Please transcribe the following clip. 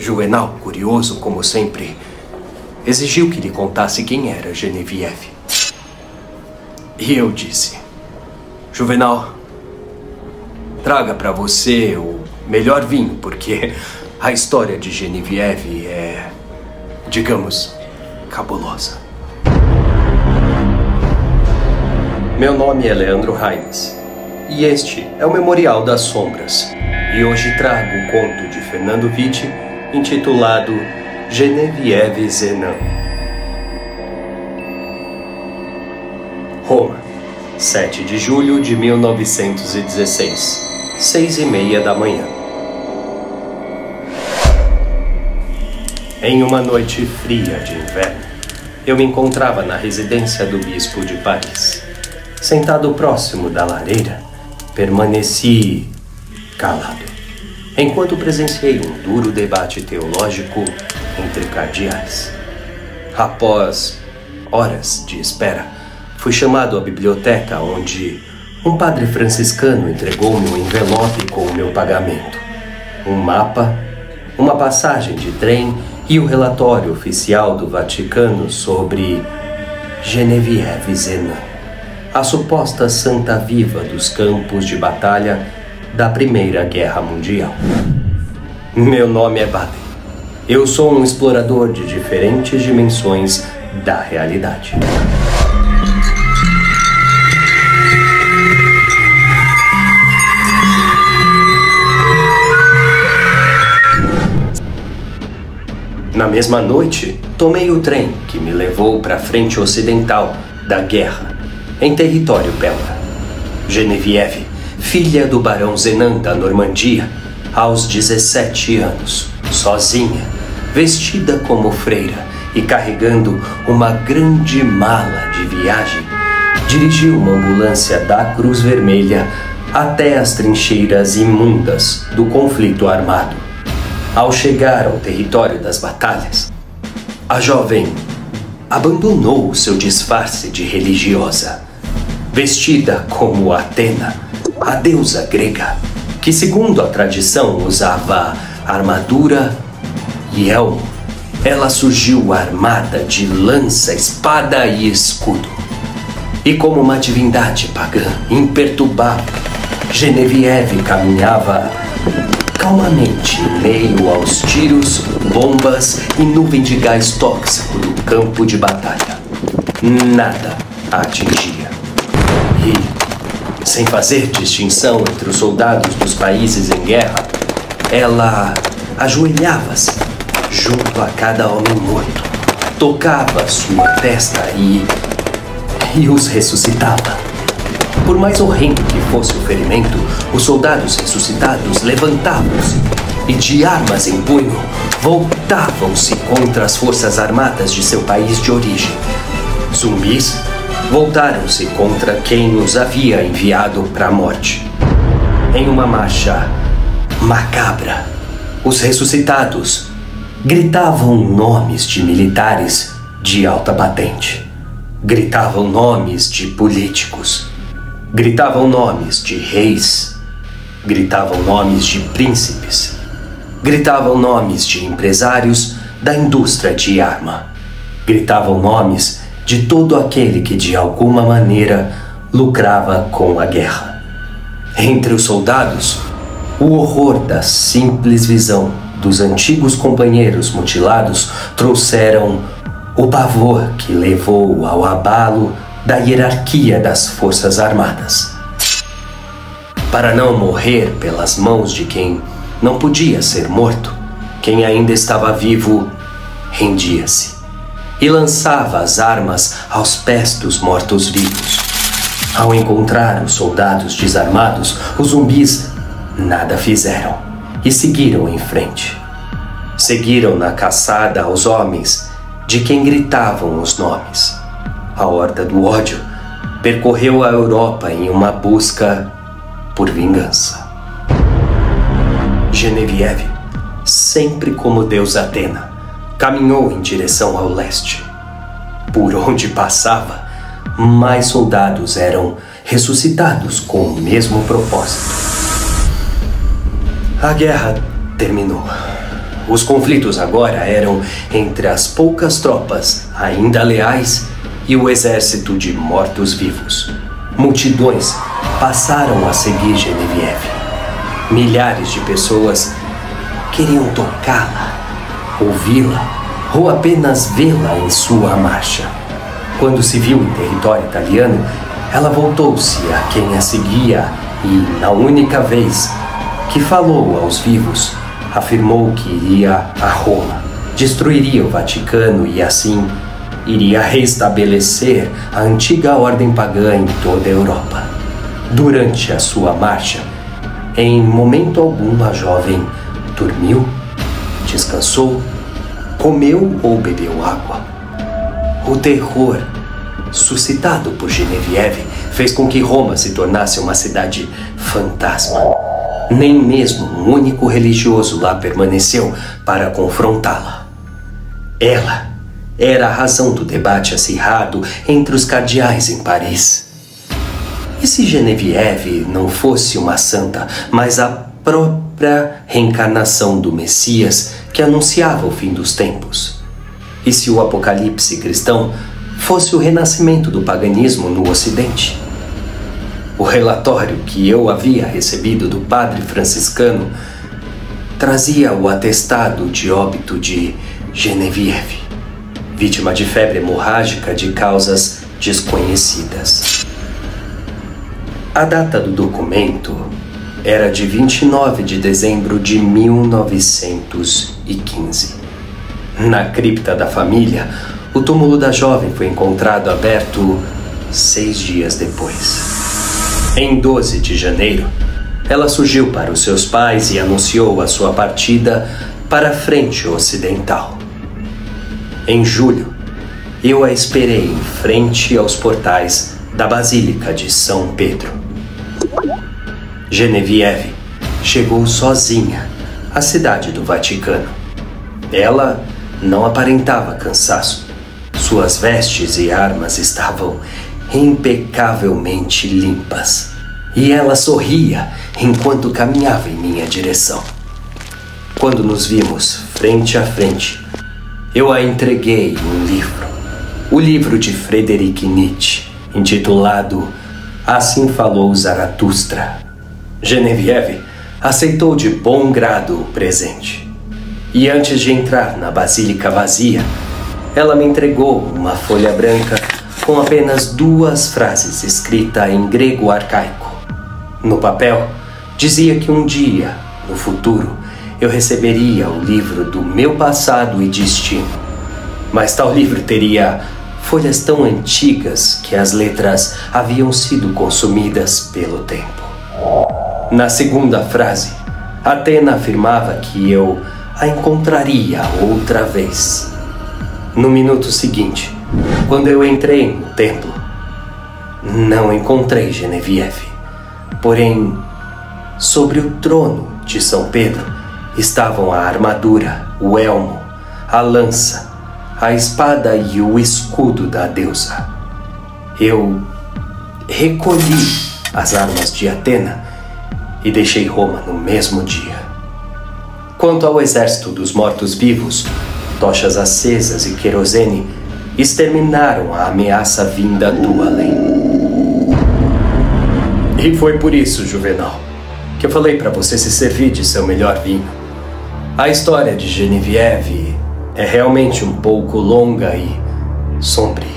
Juvenal, curioso como sempre, exigiu que lhe contasse quem era Genevieve. E eu disse: Juvenal, traga para você o melhor vinho, porque a história de Genevieve é, digamos, cabulosa. Meu nome é Leandro Raimes, e este é o Memorial das Sombras. E hoje trago o conto de Fernando Witte, intitulado Genevieve Zenan. Roma, 7 de julho de 1916, 6:30 da manhã. Em uma noite fria de inverno, eu me encontrava na residência do bispo de Paris. Sentado próximo da lareira, permaneci calado, enquanto presenciei um duro debate teológico entre cardeais. Após horas de espera, fui chamado à biblioteca, onde um padre franciscano entregou-me um envelope com o meu pagamento, um mapa, uma passagem de trem e o relatório oficial do Vaticano sobre Genevieve Zenan, a suposta santa viva dos campos de batalha da Primeira Guerra Mundial. Meu nome é Baden. Eu sou um explorador de diferentes dimensões da realidade. Na mesma noite, tomei o trem que me levou para a frente ocidental da guerra, em território belga. Genevieve, filha do barão Zenan da Normandia, aos 17 anos, sozinha, vestida como freira e carregando uma grande mala de viagem, dirigiu uma ambulância da Cruz Vermelha até as trincheiras imundas do conflito armado. Ao chegar ao território das batalhas, a jovem abandonou o seu disfarce de religiosa, vestida como Atena, a deusa grega, que segundo a tradição usava armadura e elmo. Ela surgiu armada de lança, espada e escudo. E como uma divindade pagã imperturbável, Genevieve caminhava calmamente em meio aos tiros, bombas e nuvem de gás tóxico do campo de batalha. Nada a atingia. E, sem fazer distinção entre os soldados dos países em guerra, ela ajoelhava-se junto a cada homem morto, tocava sua testa e os ressuscitava. Por mais horrendo que fosse o ferimento, os soldados ressuscitados levantavam-se e, de armas em punho, voltavam-se contra as forças armadas de seu país de origem. Zumbis voltaram-se contra quem os havia enviado para a morte. Em uma marcha macabra, os ressuscitados gritavam nomes de militares de alta patente, gritavam nomes de políticos, gritavam nomes de reis, gritavam nomes de príncipes, gritavam nomes de empresários da indústria de arma, gritavam nomes de todo aquele que de alguma maneira lucrava com a guerra. Entre os soldados, o horror da simples visão dos antigos companheiros mutilados trouxeram o pavor que levou ao abalo da hierarquia das forças armadas. Para não morrer pelas mãos de quem não podia ser morto, quem ainda estava vivo rendia-se e lançava as armas aos pés dos mortos-vivos. Ao encontrar os soldados desarmados, os zumbis nada fizeram e seguiram em frente. Seguiram na caçada aos homens de quem gritavam os nomes. A horda do ódio percorreu a Europa em uma busca por vingança. Genevieve, sempre como deusa Atena, caminhou em direção ao leste. Por onde passava, mais soldados eram ressuscitados com o mesmo propósito. A guerra terminou. Os conflitos agora eram entre as poucas tropas ainda leais e o exército de mortos-vivos. Multidões passaram a seguir Genevieve. Milhares de pessoas queriam tocá-la, ouvi-la ou apenas vê-la em sua marcha. Quando se viu em território italiano, ela voltou-se a quem a seguia e, na única vez que falou aos vivos, afirmou que iria a Roma, destruiria o Vaticano e, assim, iria restabelecer a antiga ordem pagã em toda a Europa. Durante a sua marcha, em momento algum a jovem dormiu, descansou, comeu ou bebeu água. O terror suscitado por Genevieve fez com que Roma se tornasse uma cidade fantasma. Nem mesmo um único religioso lá permaneceu para confrontá-la. Ela era a razão do debate acirrado entre os cardeais em Paris. E se Genevieve não fosse uma santa, mas a própria reencarnação do Messias que anunciava o fim dos tempos? E se o apocalipse cristão fosse o renascimento do paganismo no Ocidente? O relatório que eu havia recebido do padre franciscano trazia o atestado de óbito de Genevieve, vítima de febre hemorrágica de causas desconhecidas. A data do documento era de 29 de dezembro de 1915. Na cripta da família, o túmulo da jovem foi encontrado aberto 6 dias depois. Em 12 de janeiro, ela surgiu para os seus pais e anunciou a sua partida para a frente ocidental. Em julho, eu a esperei em frente aos portais da Basílica de São Pedro. Genevieve chegou sozinha à cidade do Vaticano. Ela não aparentava cansaço. Suas vestes e armas estavam impecavelmente limpas. E ela sorria enquanto caminhava em minha direção. Quando nos vimos frente a frente, eu a entreguei um livro. O livro de Friedrich Nietzsche, intitulado Assim Falou Zaratustra. Genevieve aceitou de bom grado o presente. E antes de entrar na basílica vazia, ela me entregou uma folha branca com apenas 2 frases escritas em grego arcaico. No papel, dizia que um dia, no futuro, eu receberia o livro do meu passado e destino. Mas tal livro teria folhas tão antigas que as letras haviam sido consumidas pelo tempo. Na segunda frase, Atena afirmava que eu a encontraria outra vez. No minuto seguinte, quando eu entrei no templo, não encontrei Genevieve. Porém, sobre o trono de São Pedro estavam a armadura, o elmo, a lança, a espada e o escudo da deusa. Eu recolhi as armas de Atena e deixei Roma no mesmo dia. Quanto ao exército dos mortos-vivos, tochas acesas e querosene exterminaram a ameaça vinda do além. E foi por isso, Juvenal, que eu falei para você se servir de seu melhor vinho. A história de Genevieve é realmente um pouco longa e sombria.